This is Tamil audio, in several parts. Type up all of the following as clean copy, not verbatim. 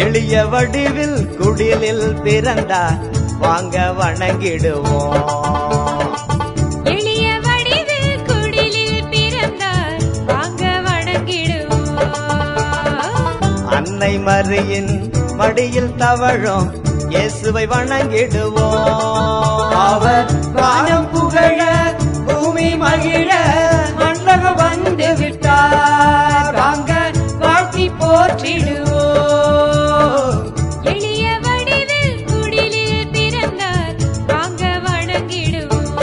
எளிய வடிவில் குடிலில் பிறந்தார் வாங்க வணங்கிடுவோம். எளிய வடிவில் குடிலில் பிறந்தார் வாங்க வணங்கிடுவோம். அன்னை மரியின் மடியில் தவழும் இயேசுவை வணங்கிடுவோம். அவர் வானம் புகழ பூமி மகிழ மன்னக வந்து விட்டார் வாங்க வாழ்த்தி போற்றிடுவோம். எளிய வடிவில் குடிலில் பிறந்தார் வாங்க வணங்கிடுவோம்.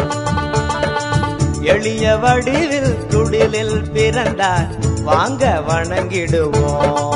எளிய வடிவில் குடிலில் பிறந்தார் வாங்க வணங்கிடுவோம்.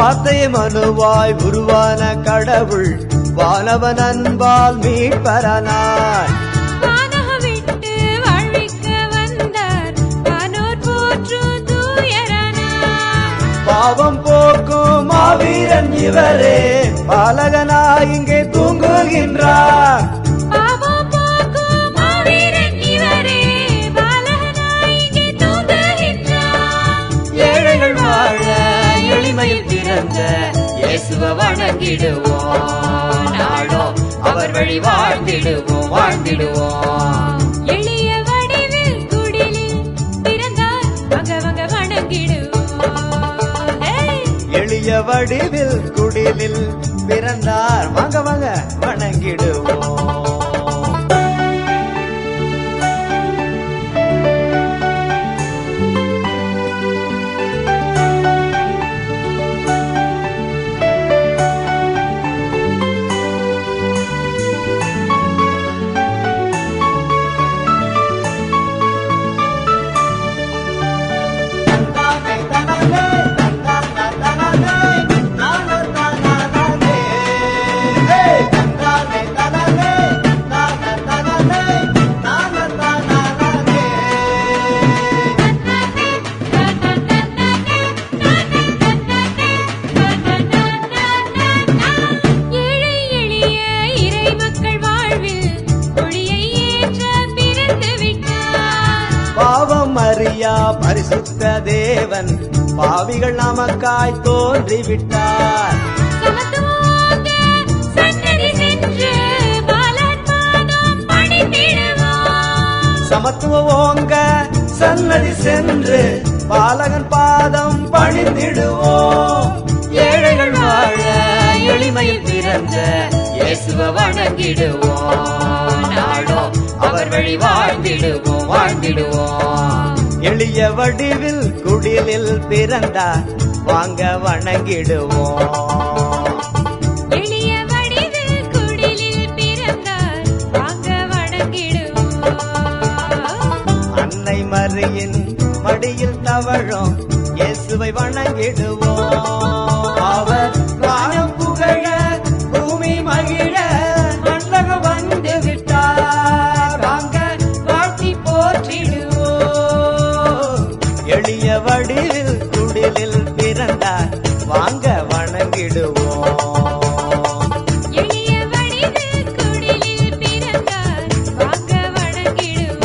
வார்த்தையை மனுவாய் உருவான கடவுள் வானவன் அன்பால் மீட்பரானார். வானகம் விட்டு வாழ்விக்க வந்தார், வானோர் போற்றும் தூயரானார். பாவம் போக்கும் மாவீரன் இவரே, பாலகனாய் இங்கே தூங்குகின்றார். பாவம் போக்கும் மாவீரன் இவரே, பாலகனாய் இங்கே தூங்குகின்றார். ஏழைகள் வாழ எளிமையில் பிறந்த இயேசுவை வணங்கிடுவோம், நாளோ அவர் வழி வாழ்ந்திடுவோம் வாழ்ந்திடுவோம். எளிய வடிவில் குடிலில் பிறந்தார், வங்க வங்க வணங்கிடுவோம். ஹே! எளிய வடிவில் குடிலில் பிறந்தார், வாங்க வாங்க வணங்கிடுவோம். ஏழை எளிய இறை மக்கள் வாழ்வில் ஒளியை ஏற்ற பிறந்து விட்டார். பாவம் அறியா பரிசுத்த தேவன் பாவிகள் நமக்காய் தோன்றிவிட்டார். சமத்துவமாக சன்னதி சென்று பாலர் பாதம் பணிந்திடுவோம். சமத்துவம் ஓங்க சன்னதி சென்று பாலகன் பாதம் பணிந்திடுவோம். ஏழைகள் வாழ எளிமையில் பிறந்த இயேசுவை வணங்கிடுவோம், நாளோ அவர் வழி வாழ்ந்திடுவோம் வாழ்ந்திடுவோம். எளிய வடிவில் குடிலில் பிறந்தார், வாங்க வணங்கிடுவோம். எளிய வடிவில் குடிலில் பிறந்தார், வாங்க வணங்கிடுவோம். அன்னை மரியின் மடியில் தவழும் இயேசுவை வணங்கிடுவோம். அவர் வானம் புகழ பூமி மகிழ மண்டகம் வந்து விட்டார், வாங்க வாழ்த்தி போற்றிடுவோம். எளிய வடிவில் குடிலில் பிறந்தார், வாங்க வணங்கிடுவோம். எளிய வடிவில் குடிலில் பிறந்தார், வாங்க வணங்கிடுவோம்.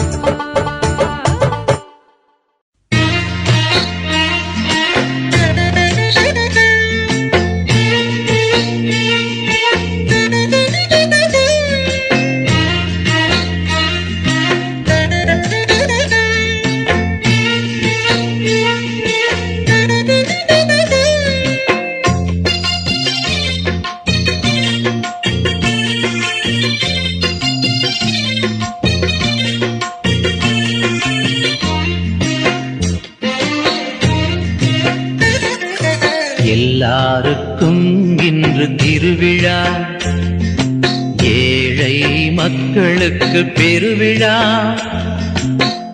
எல்லாருக்கும் இன்று திருவிழா, ஏழை மக்களுக்கு பெருவிழா.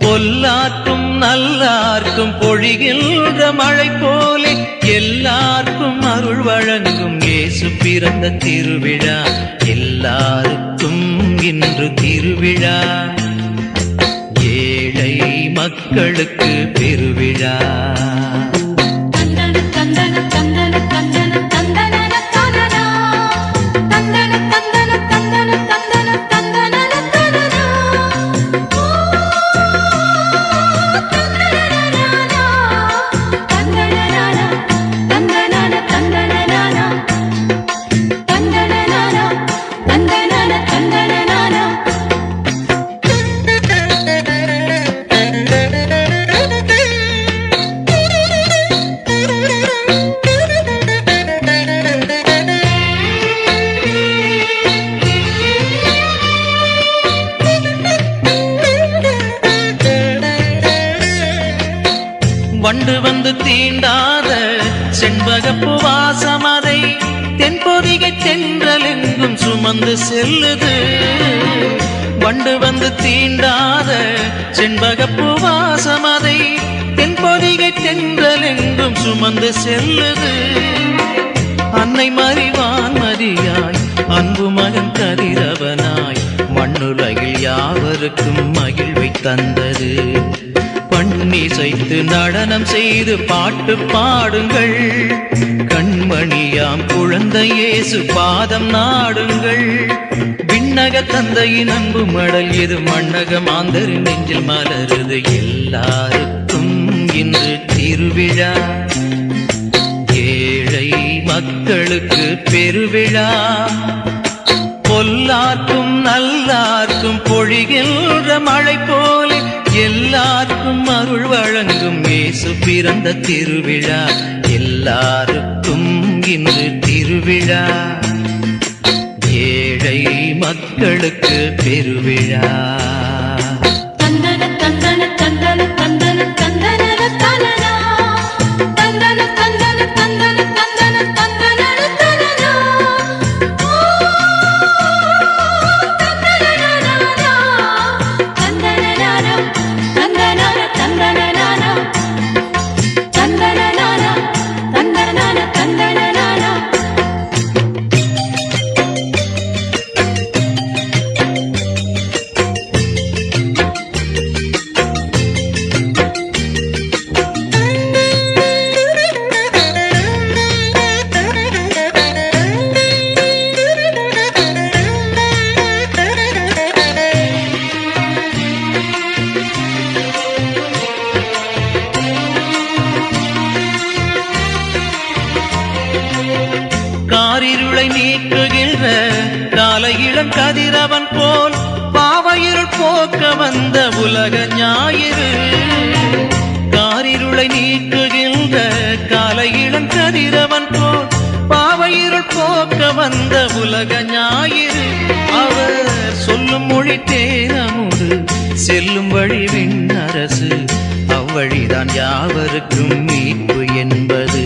பொல்லார்க்கும் நல்லார்க்கும் பொழிகின்ற மழை போலே எல்லாருக்கும் அருள் வழங்கும் இயேசு பிறந்த திருவிழா. எல்லாருக்கும் இன்று திருவிழா, ஏழை மக்களுக்கு பெருவிழா. தந்தன தந்தன தந்தன தந்தன தந்தன தந்தன தந்தன தந்தன தந்தன தந்தன தந்தன தந்தன ஓ தந்தன தந்தன தந்தன தந்தன வண்டு வந்து தீண்டாத செண்பகப்பு வாசமதை தென்பொதிகை தென்றல் எங்கும் சுமந்து செல்லுது. வண்டு வந்து தீண்டாத செண்பகப்பு வாசமதை தென்பொதிகை தென்றல் எங்கும் சுமந்து செல்லுது. அன்னை மறிவான் மதியாய் அன்பு மகன் கதிரவனாய் மண்ணுலகில் யாவருக்கும் மகிழ்வை தந்தது. பண்ணிசைத்து நடனம் செய்து பாட்டு பாடுங்கள், கண்மணியாம் குழந்தை இயேசு பாதம் நாடுங்கள். விண்ணக தந்தையின் அன்பு மடல் இது மண்ணக மாந்தரின் நெஞ்சில் மலருது. எல்லாருக்கும் இன்று திருவிழா, ஏழை மக்களுக்கு பெருவிழா. பொல்லார்க்கும் நல்லார்க்கும் பொழிகின்ற மழை போல எல்லாருக்கும் அருள் வழங்கும் இயேசு பிறந்த திருவிழா. எல்லாருக்கும் இன்று திருவிழா, ஏழை மக்களுக்கு பெருவிழா. தந்தன தந்தன தந்தன தந்தன தந்தன தந்தனா தந்தன தந்தன தந்தன தந்தன தந்தன தந்தனா ஓ தந்தனனா தந்தனனா தந்தனனா தந்தனனா தந்தனனா தந்தனனா தந்தனனா. காரிருளை நீக்குகின்ற காலை இளம் கதிரவன் போல் பாவையிருள் போக்க வந்த உலக ஞாயிறு. காரிருளை நீக்குகின்ற காலை இளம் கதிரவன் போல் பாவையிருள் போக்க வந்த உலக ஞாயிறு. அவர் சொல்லும் மொழி தேனமுது, செல்லும் வழி விண்ணரசு, அவ்வழிதான் யாவருக்கும் மீட்பு என்பது.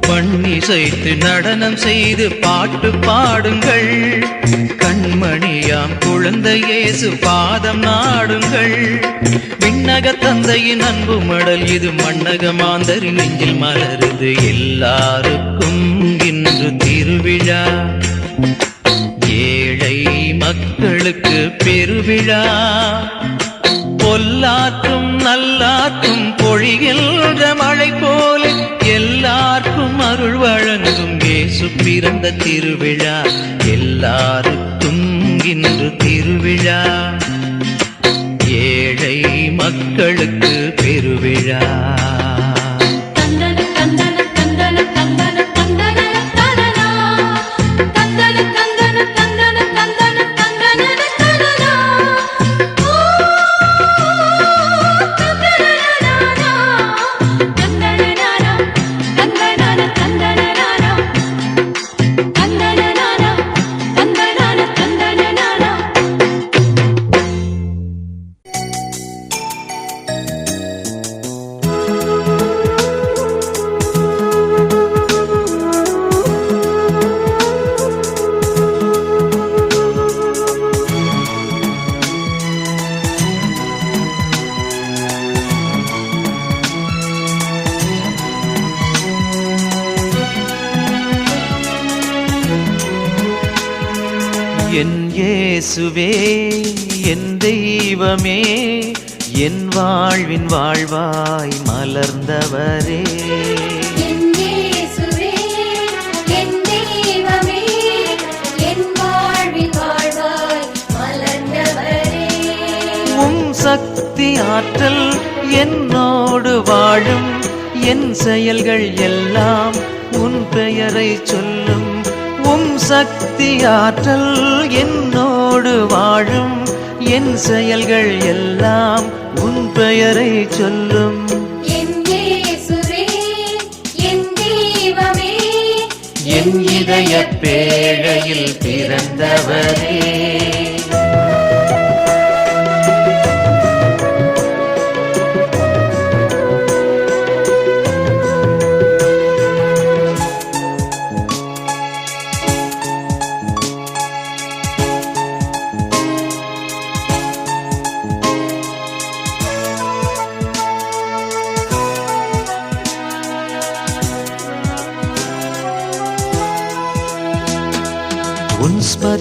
பண்ணிசைத்து நடனம் செய்து பாட்டு பாடுங்கள், கண்மணியாம் குழந்தை இயேசு பாதம் நாடுங்கள். விண்ணக தந்தையின் அன்பு மடல் இது மண்ணக மாந்தரின் நெஞ்சில் மலருது. எல்லாருக்கும் இன்று திருவிழா, ஏழை மக்களுக்கு பெருவிழா. பொல்லாற்றும் நல்லாற்றும் பொழிகின்ற மழை போல எல்லாருக்கும் அருள் வழங்கும் இயேசு பிறந்த திருவிழா. எல்லாருக்கும் இன்று திருவிழா, ஏழை மக்களுக்கு பெருவிழா. தந்தன தந்தன தந்தன தந்தன தந்தன தந்தனா தந்தன தந்தன தந்தன தந்தன தந்தன தந்தனா ஓ தந்தனனா தந்தனனா தந்தனனா தந்தனனா தந்தனனா தந்தனனா தந்தனனா. என் இயேசுவே என் தெய்வமே, என் வாழ்வின் வாழ்வாய் மலர்ந்தவரே. என் இயேசுவே என் தெய்வமே, என் வாழ்வின் வாழ்வாய் மலர்ந்தவரே. உம் சக்தி ஆற்றல் என்னோடு வாழும், என் செயல்கள் எல்லாம் உன் பெயரை சொல்லும். உம் சக்தி ஆற்றல் என்னோடு வாழும், என் செயல்கள் எல்லாம் உன் பெயரை சொல்லும். என் இயேசுவே என் தெய்வமே, என் இதய பேழையில் பிறந்தவரே.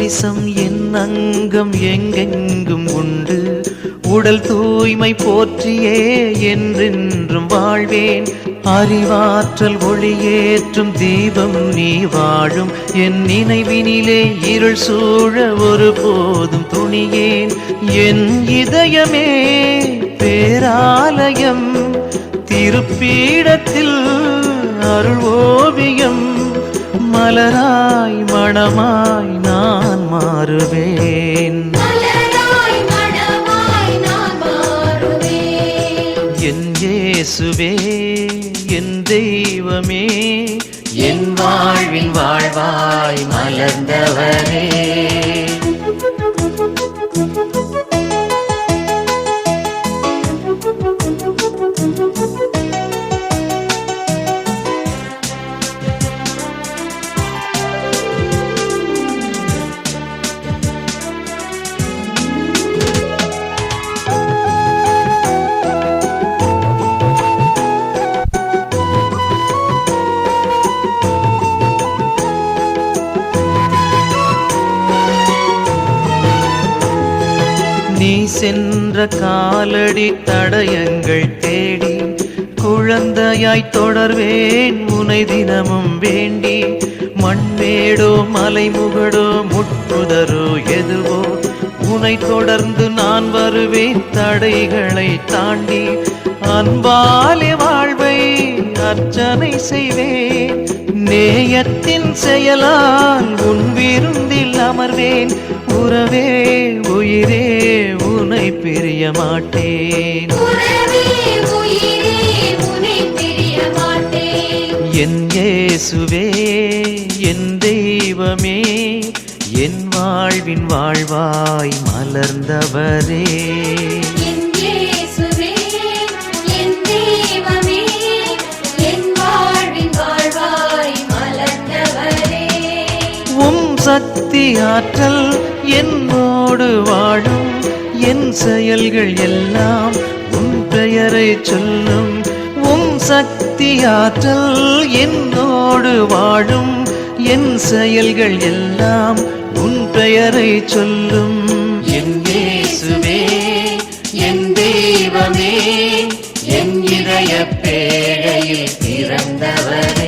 நேசம் என் அங்கம் எங்கெங்கும் உண்டு. உடல் தூய்மை போற்றியே என்றென்றும் வாழ்வேன். அறிவாற்றல் ஒளியேற்றும் தீபம் நீ வாழும் என் நினைவினிலே இருள் சூழ ஒருபோதும் துணியேன். என் இதயமே பேராலயம், திருப்பீடத்தில் அருள் ஓவியம். மலராய் மணமாய் நான் மாறுவேன். மலராய் மணமாய் நான் மாறுவேன். என் இயேசுவே என் தெய்வமே, என் வாழ்வின் வாழ்வாய் மலர்ந்தவரே. நீ சென்ற காலடி தடயங்கள் தேடி குழந்தையாய் தொடர்வேன் உனை தினமும் வேண்டி. மண்மேடோ மலைமுகடோ முட்புதரோ எதுவோ உனை தொடர்ந்து நான் வருவேன் தடைகளை தாண்டி. அன்பாலே வாழ்வை அர்ச்சனை செய்வேன். நேயத்தின் செயலால் உன் விருந்தில் அமர்வேன். உறவே உயிரே உனை பிரிய மாட்டேன். உறவே உயிரே உன்னை பிரிய மாட்டேன். என் இயேசுவே என் தெய்வமே, என் வாழ்வின் வாழ்வாய் மலர்ந்தவரே. என் இயேசுவே என் தெய்வமே, என் வாழ்வின் வாழ்வாய் மலர்ந்தவரே. உம் சக்தி ஆற்றல் என்னோடு வாழும். என் செயல்கள் எல்லாம் உன் பெயரை சொல்லும். உம் சக்தி ஆற்றல் என்னோடு வாழும். என் செயல்கள் எல்லாம் உன் பெயரை சொல்லும். என் இயேசுவே என் தெய்வமே, என் இதய பேழையில் பிறந்தவரே.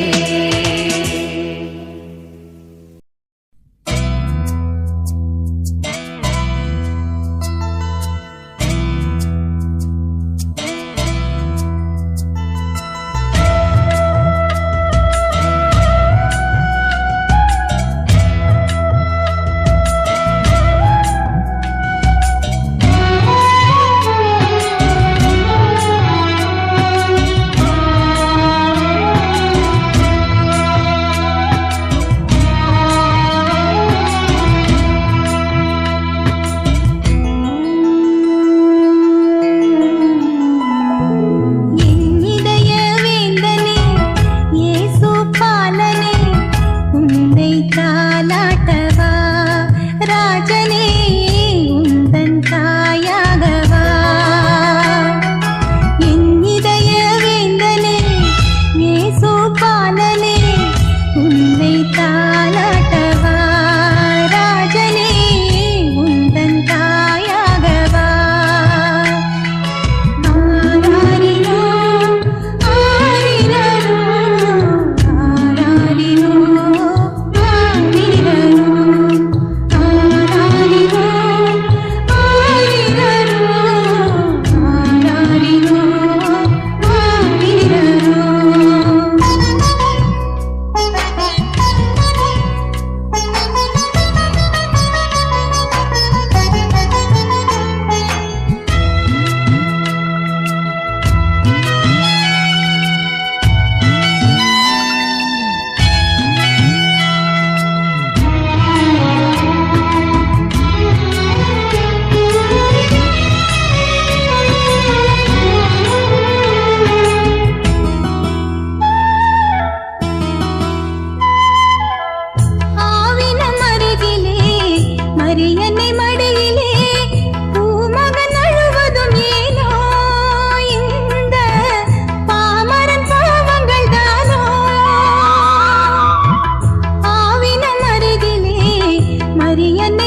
மரியன்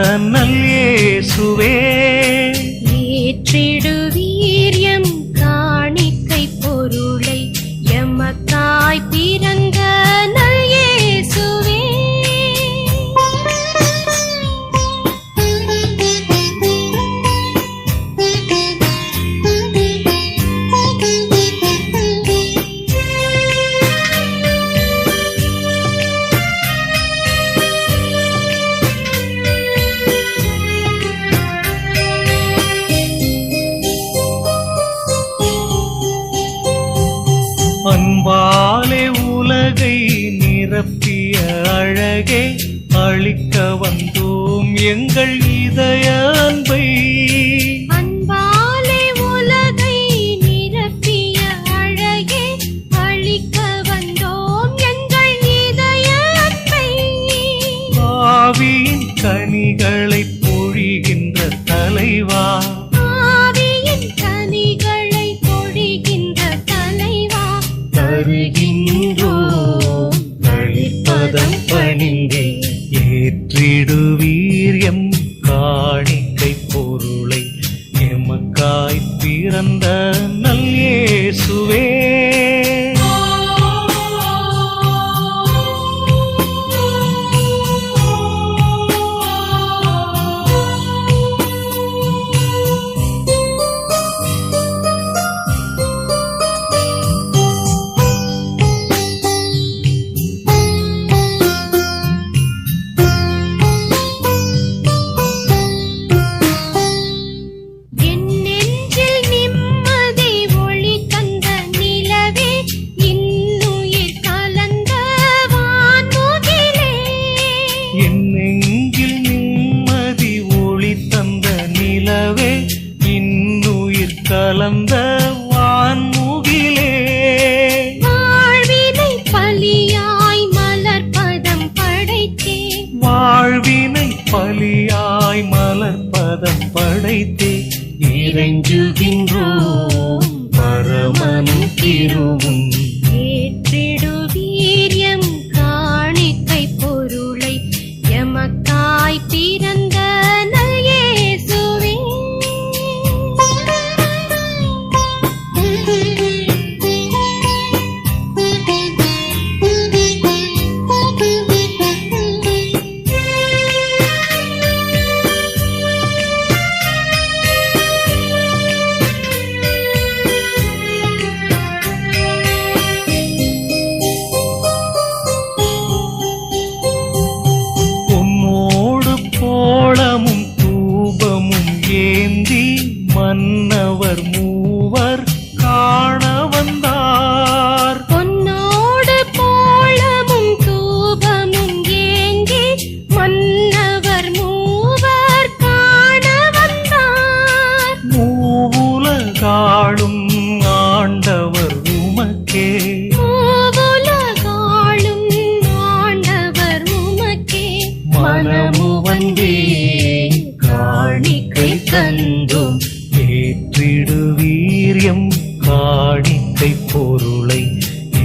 நல் இயேசுவே. ஏற்றிடுவீர் எம் காணிக்கை பொருளை எமக்காய் பிறந்த நல் இயேசுவே. அன்பாலே உலகை நிரப்பிய அழகே, அளிக்க வந்தோம் எங்கள் இதய அன்பை. அன்பாலே உலகை நிரப்பிய அழகே, அளிக்க வந்தோம் எங்கள் இதய அன்பை. ஆவியின் கனிகளை பொழிகின்ற தலைவா, ஆவியின் கனிகளை பொழிகின்ற தலைவா, தருகின்றோம் தளிப்பதம் பணிந்தே. ஏற்றிடுவீர் எம் காணிக்கை பொருளை எமக்காய் பிறந்த நல் இயேசுவே. என் நெஞ்சில் நிம்மதி ஒளி தந்த நிலவே, இன்னுயிர் கலந்த வான்முகிலே. என் நெஞ்சில் நிம்மதி ஒளி தந்த நிலவே, இன்னுயிர் கலந்த வான்முகிலே. வாழ்வினை பலியாய் மலர்பதம் படைத்தே, வாழ்வினை பலியாய் மலர்பதம் படைத்தே. இறைஞ்சுகின்றோம் பரமனும் திருவும். ஏற்றிடுவீர் எம் காணிக்கை பொருளை எமக்காய் பிறந்த நல் இயேசுவே. பொன்னோடு போளமும் தூபமும் ஏந்தி மன்னவர் மூவர் காண வந்தார். பொன்னோடு போளமும் தூபமும் ஏந்தி மன்னவர் மூவர் காண வந்தார். மூவுலகாளும் ஆண்டவர் உமக்கே, மூவுலகாளும் ஆண்டவர் உமக்கே. மனமு வந்தே காணிக்கை தந்தோம். ஏற்றிடுவீர் எம் காணிக்கை பொருளை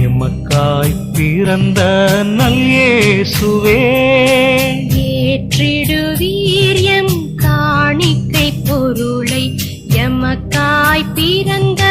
எமக்காய் பிறந்த நல் இயேசுவே. ஏற்றிடுவீர் எம் காணிக்கை பொருளை எமக்காய் பிறந்த